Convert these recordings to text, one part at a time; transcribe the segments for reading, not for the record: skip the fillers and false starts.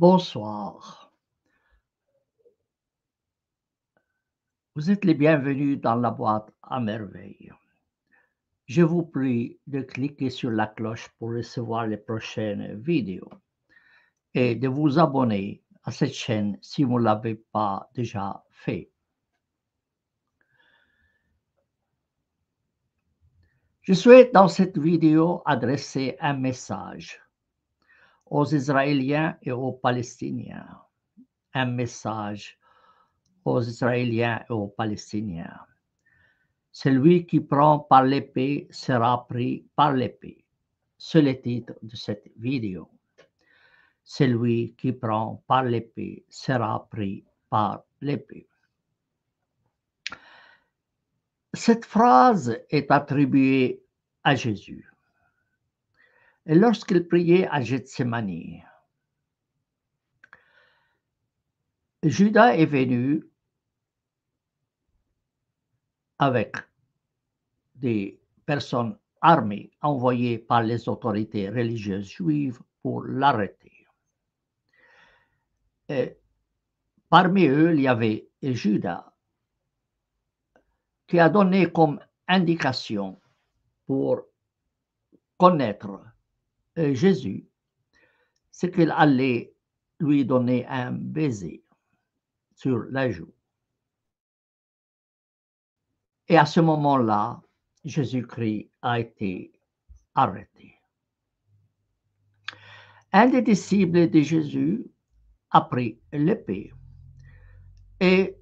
Bonsoir. Vous êtes les bienvenus dans la boîte à merveilles. Je vous prie de cliquer sur la cloche pour recevoir les prochaines vidéos et de vous abonner à cette chaîne si vous ne l'avez pas déjà fait. Je souhaite dans cette vidéo adresser un message aux Israéliens et aux Palestiniens. Un message aux Israéliens et aux Palestiniens. Celui qui prend par l'épée sera pris par l'épée. C'est le titre de cette vidéo. Celui qui prend par l'épée sera pris par l'épée. Cette phrase est attribuée à Jésus. Et lorsqu'il priait à Gethsémani, Judas est venu avec des personnes armées envoyées par les autorités religieuses juives pour l'arrêter. Et parmi eux, il y avait Judas qui a donné comme indication pour connaître Jésus, c'est qu'il allait lui donner un baiser sur la joue. Et à ce moment-là, Jésus-Christ a été arrêté. Un des disciples de Jésus a pris l'épée et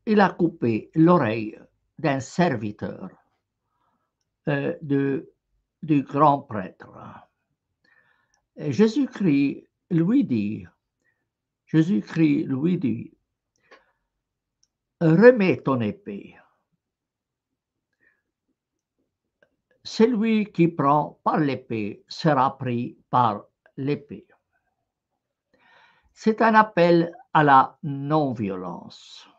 il a coupé l'oreille d'un serviteur du grand prêtre. Et Jésus-Christ lui dit, remets ton épée. Celui qui prend par l'épée sera pris par l'épée. C'est un appel à la non-violence.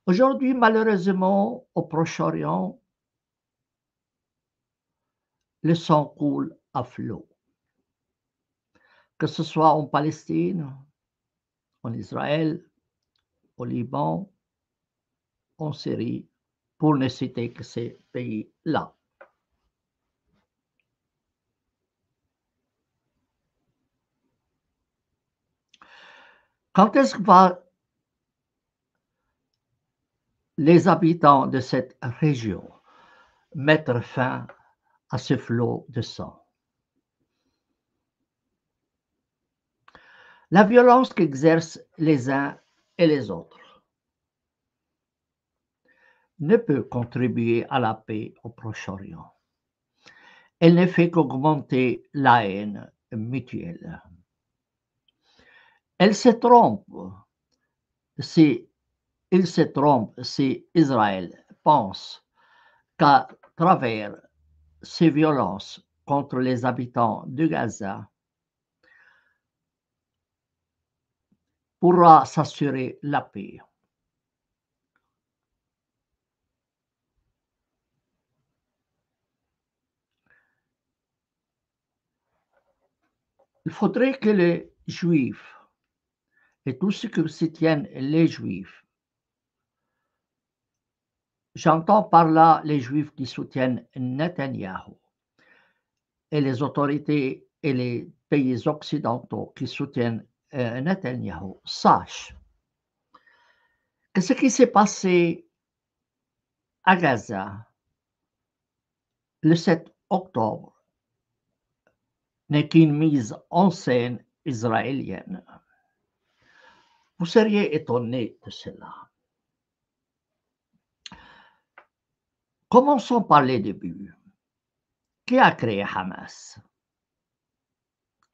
Aujourd'hui, malheureusement, au Proche-Orient, le sang coule à flot. Que ce soit en Palestine, en Israël, au Liban, en Syrie, pour ne citer que ces pays-là. Quand est-ce que les habitants de cette région mettre fin à ce flot de sang? La violence qu'exercent les uns et les autres ne peut contribuer à la paix au Proche-Orient. Elle ne fait qu'augmenter la haine mutuelle. Il se trompe si Israël pense qu'à travers ces violences contre les habitants de Gaza pourra s'assurer la paix. Il faudrait que les Juifs et tous ceux qui soutiennent les Juifs, j'entends par là les Juifs qui soutiennent Netanyahou et les autorités et les pays occidentaux qui soutiennent Netanyahou, sachent que ce qui s'est passé à Gaza le 7 octobre n'est qu'une mise en scène israélienne. Vous seriez étonné de cela. Commençons par les débuts. Qui a créé Hamas?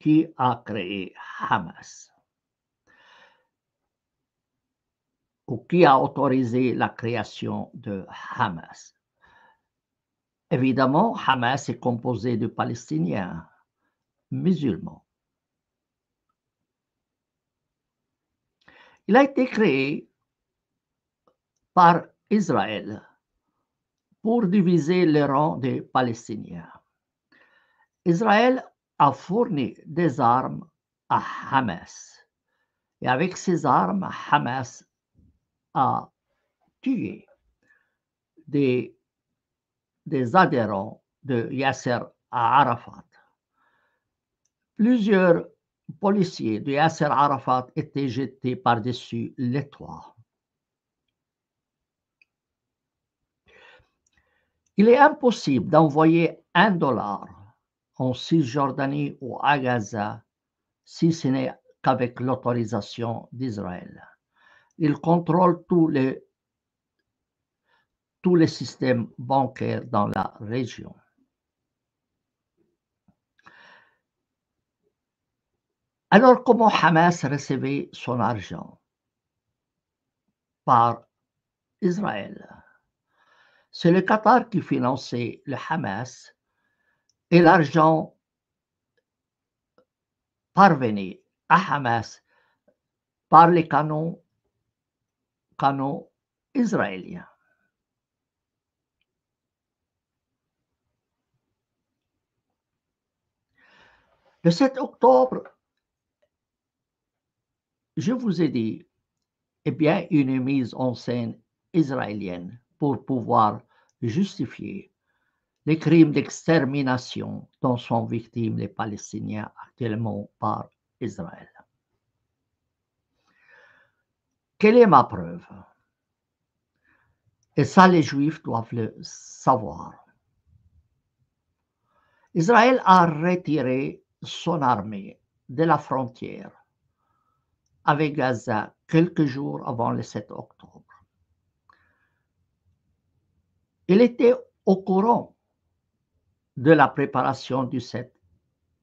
Qui a créé Hamas? Ou qui a autorisé la création de Hamas? Évidemment, Hamas est composé de Palestiniens musulmans. Il a été créé par Israël pour diviser les rangs des Palestiniens. Israël a fourni des armes à Hamas. Et avec ces armes, Hamas a tué des adhérents de Yasser Arafat. Plusieurs policiers de Yasser Arafat étaient jetés par-dessus les toits. Il est impossible d'envoyer $1 en Cisjordanie ou à Gaza si ce n'est qu'avec l'autorisation d'Israël. Il contrôle tous les systèmes bancaires dans la région. Alors, comment Hamas recevait son argent? Par Israël. C'est le Qatar qui finançait le Hamas et l'argent parvenait à Hamas par les canons israéliens. Le 7 octobre, je vous ai dit, eh bien, une mise en scène israélienne pour pouvoir justifier les crimes d'extermination dont sont victimes les Palestiniens actuellement par Israël. Quelle est ma preuve? Et ça, les Juifs doivent le savoir. Israël a retiré son armée de la frontière avec Gaza quelques jours avant le 7 octobre. Il était au courant de la préparation du 7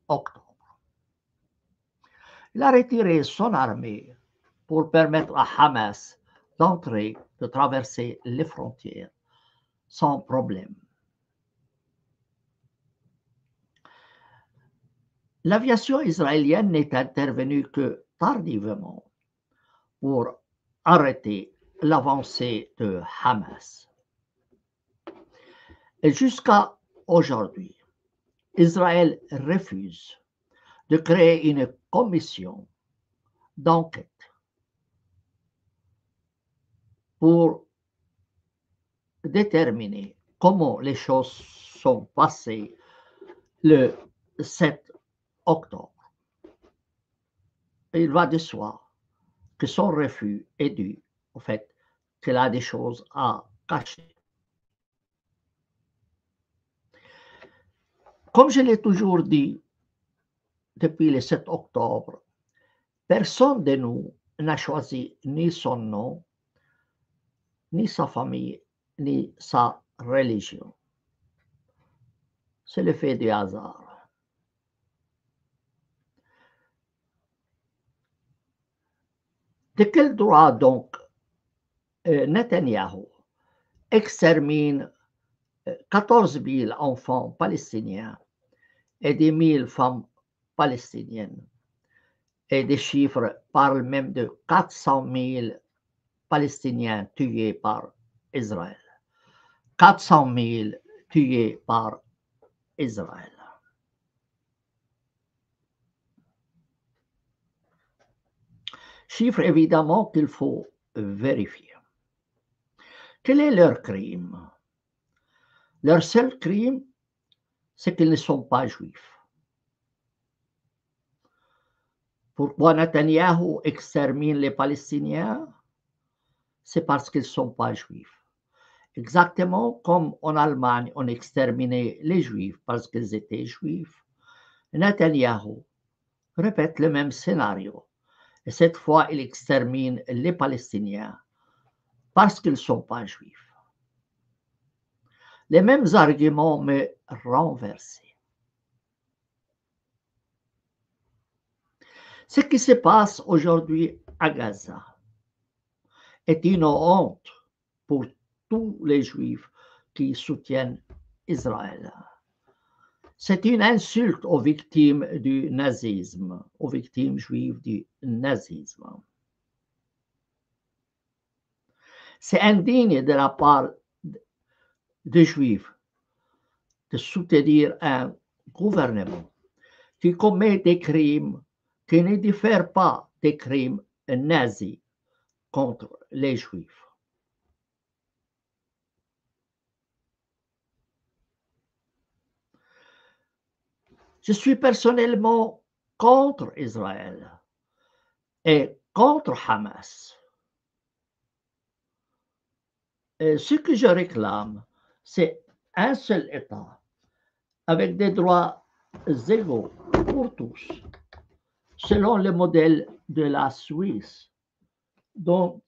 octobre. Il a retiré son armée pour permettre à Hamas d'entrer, de traverser les frontières sans problème. L'aviation israélienne n'est intervenue que tardivement pour arrêter l'avancée de Hamas. Et jusqu'à aujourd'hui, Israël refuse de créer une commission d'enquête pour déterminer comment les choses sont passées le 7 octobre. Il va de soi que son refus est dû au fait qu'elle a des choses à cacher. Comme je l'ai toujours dit, depuis le 7 octobre, personne de nous n'a choisi ni son nom, ni sa famille, ni sa religion. C'est le fait du hasard. De quel droit donc Netanyahou extermine 14 000 enfants palestiniens et 10 000 femmes palestiniennes, et des chiffres parlent même de 400 000 Palestiniens tués par Israël. 400 000 tués par Israël. Chiffre évidemment qu'il faut vérifier. Quel est leur crime? Leur seul crime, c'est qu'ils ne sont pas juifs. Pourquoi Netanyahou extermine les Palestiniens? C'est parce qu'ils ne sont pas juifs. Exactement comme en Allemagne, on exterminait les Juifs parce qu'ils étaient juifs. Netanyahou répète le même scénario. Et cette fois, il extermine les Palestiniens parce qu'ils ne sont pas juifs. Les mêmes arguments, mais renversés. Ce qui se passe aujourd'hui à Gaza est une honte pour tous les Juifs qui soutiennent Israël. C'est une insulte aux victimes du nazisme, aux victimes juives du nazisme. C'est indigne de la part des Juifs de soutenir un gouvernement qui commet des crimes qui ne diffèrent pas des crimes nazis contre les Juifs. Je suis personnellement contre Israël et contre Hamas. Et ce que je réclame, c'est un seul État avec des droits égaux pour tous, selon le modèle de la Suisse, dont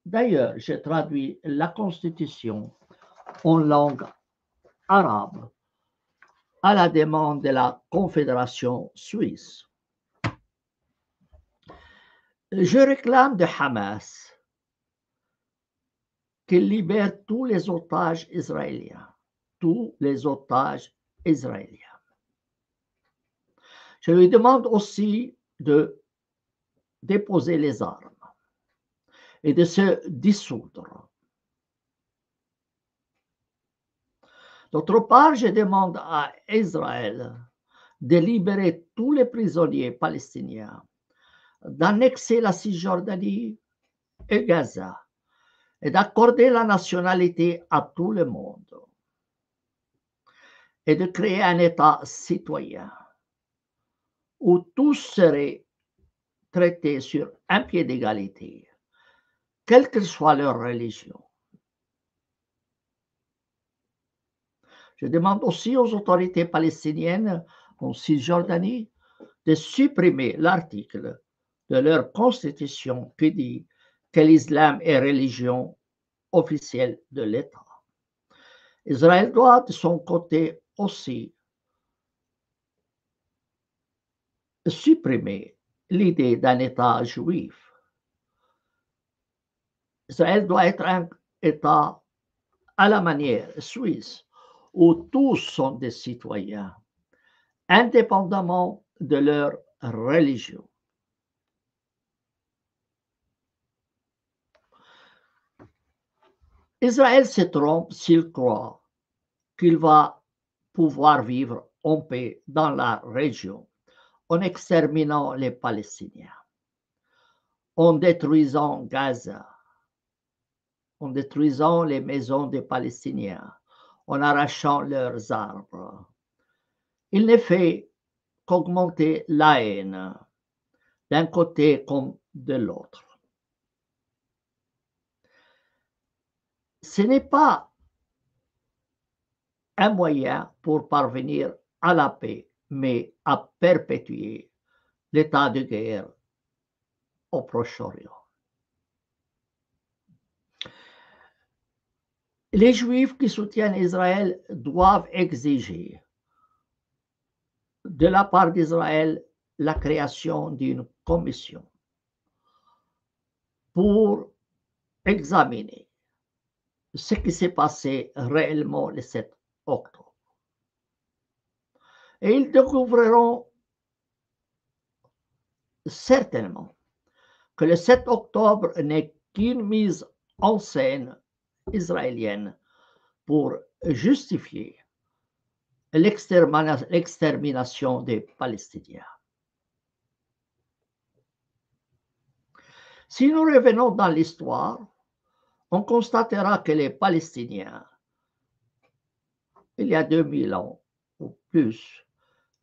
d'ailleurs j'ai traduit la Constitution en langue arabe à la demande de la Confédération suisse. Je réclame de Hamas qu'il libère tous les otages israéliens, tous les otages israéliens. Je lui demande aussi de déposer les armes et de se dissoudre. D'autre part, je demande à Israël de libérer tous les prisonniers palestiniens, d'annexer la Cisjordanie et Gaza et d'accorder la nationalité à tout le monde et de créer un État citoyen où tous seraient traités sur un pied d'égalité, quelle que soit leur religion. Je demande aussi aux autorités palestiniennes en Cisjordanie de supprimer l'article de leur constitution qui dit que l'islam est religion officielle de l'État. Israël doit de son côté aussi supprimer l'idée d'un État juif. Israël doit être un État à la manière suisse où tous sont des citoyens, indépendamment de leur religion. Israël se trompe s'il croit qu'il va pouvoir vivre en paix dans la région en exterminant les Palestiniens, en détruisant Gaza, en détruisant les maisons des Palestiniens, en arrachant leurs arbres. Il ne fait qu'augmenter la haine d'un côté comme de l'autre. Ce n'est pas un moyen pour parvenir à la paix, mais à perpétuer l'état de guerre au Proche-Orient. Les Juifs qui soutiennent Israël doivent exiger de la part d'Israël la création d'une commission pour examiner ce qui s'est passé réellement le 7 octobre. Et ils découvriront certainement que le 7 octobre n'est qu'une mise en scène israélienne pour justifier l'extermination des Palestiniens. Si nous revenons dans l'histoire, on constatera que les Palestiniens, il y a 2000 ans ou plus,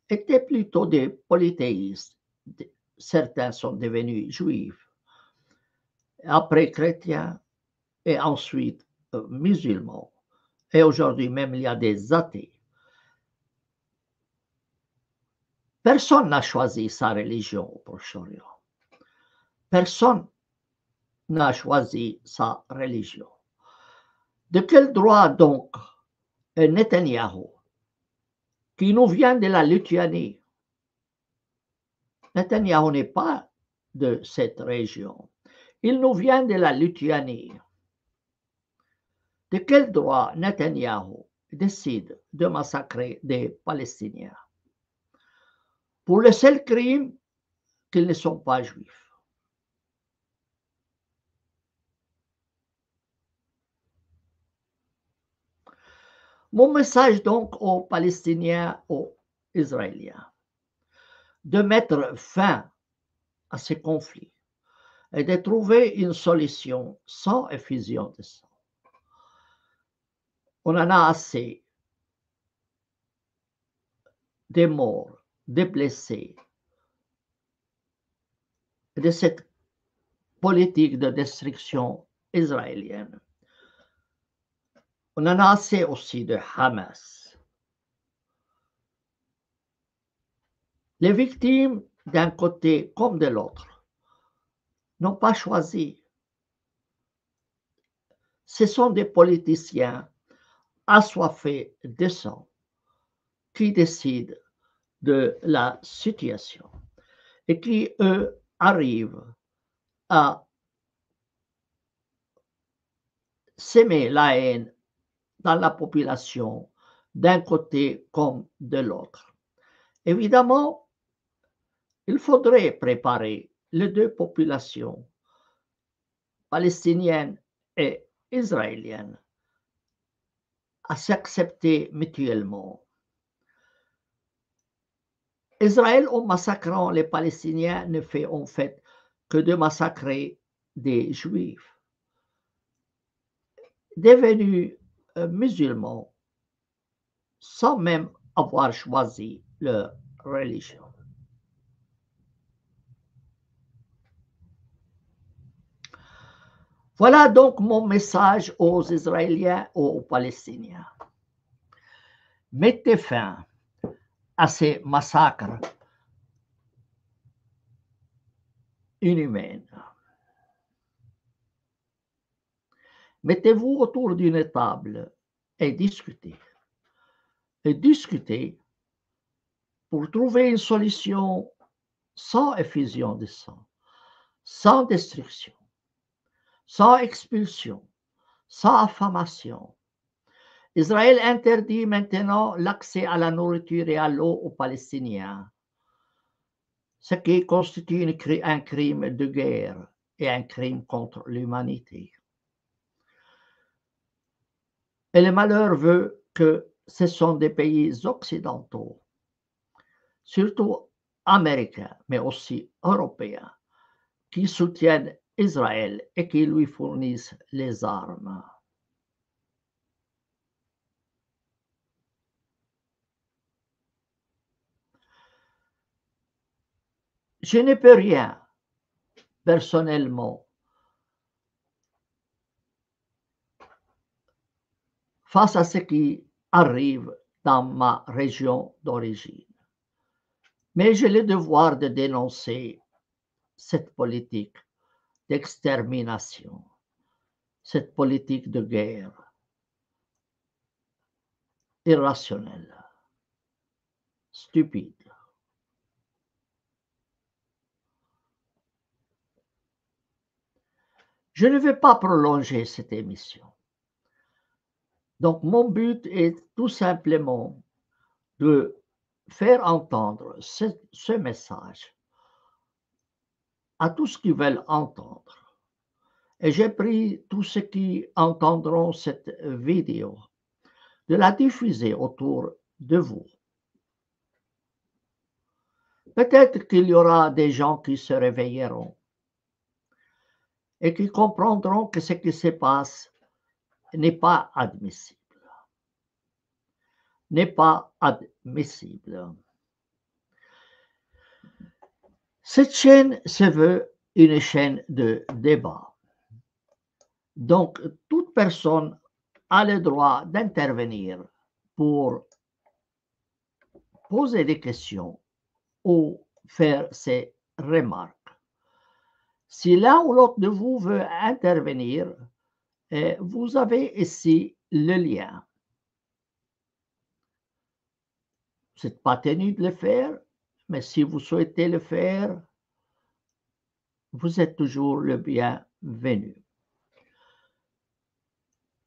étaient plutôt des polythéistes. Certains sont devenus juifs, après chrétiens et ensuite musulmans. Et aujourd'hui même, il y a des athées. Personne n'a choisi sa religion au Proche-Orient. Personne n'a choisi sa religion. De quel droit donc Netanyahou, qui nous vient de la Lituanie? Netanyahou n'est pas de cette région. Il nous vient de la Lituanie. De quel droit Netanyahou décide de massacrer des Palestiniens? Pour le seul crime qu'ils ne sont pas juifs. Mon message donc aux Palestiniens, aux Israéliens, de mettre fin à ces conflits et de trouver une solution sans effusion de sang. On en a assez des morts, des blessés, de cette politique de destruction israélienne. On en a assez aussi de Hamas. Les victimes, d'un côté comme de l'autre, n'ont pas choisi. Ce sont des politiciens assoiffés de sang qui décident de la situation et qui, eux, arrivent à s'aimer la haine dans la population d'un côté comme de l'autre. Évidemment, il faudrait préparer les deux populations, palestiniennes et israéliennes, à s'accepter mutuellement. Israël, en massacrant les Palestiniens, ne fait en fait que de massacrer des Juifs devenus musulmans sans même avoir choisi leur religion. Voilà donc mon message aux Israéliens et aux Palestiniens. Mettez fin à ces massacres inhumains. Mettez-vous autour d'une table et discutez. Et discutez pour trouver une solution sans effusion de sang, sans destruction, sans expulsion, sans affamation. Israël interdit maintenant l'accès à la nourriture et à l'eau aux Palestiniens, ce qui constitue un crime de guerre et un crime contre l'humanité. Et le malheur veut que ce sont des pays occidentaux, surtout américains, mais aussi européens, qui soutiennent Israël et qui lui fournissent les armes. Je ne peux rien, personnellement, face à ce qui arrive dans ma région d'origine. Mais j'ai le devoir de dénoncer cette politique d'extermination, cette politique de guerre irrationnelle, stupide. Je ne vais pas prolonger cette émission. Donc, mon but est tout simplement de faire entendre ce message à tous ceux qui veulent entendre. Et j'ai pris tous ceux qui entendront cette vidéo, de la diffuser autour de vous. Peut-être qu'il y aura des gens qui se réveilleront et qui comprendront que ce qui se passe n'est pas admissible. N'est pas admissible. Cette chaîne se veut une chaîne de débat. Donc, toute personne a le droit d'intervenir pour poser des questions ou faire ses remarques. Si l'un ou l'autre de vous veut intervenir, vous avez ici le lien. Vous n'êtes pas tenu de le faire, mais si vous souhaitez le faire, vous êtes toujours le bienvenu.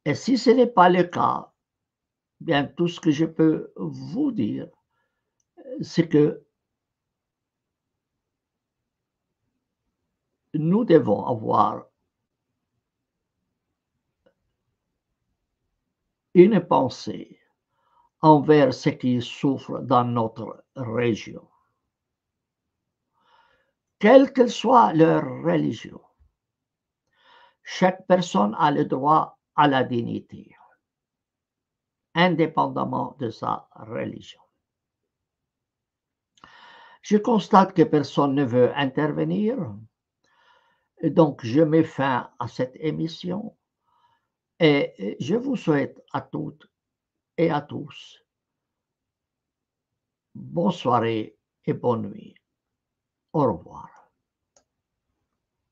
Et si ce n'est pas le cas, bien tout ce que je peux vous dire, c'est que nous devons avoir une pensée envers ceux qui souffrent dans notre région. quelle que soit leur religion. Chaque personne a le droit à la dignité, indépendamment de sa religion. Je constate que personne ne veut intervenir, et donc je mets fin à cette émission et je vous souhaite à toutes et à tous bonne soirée et bonne nuit. Au revoir.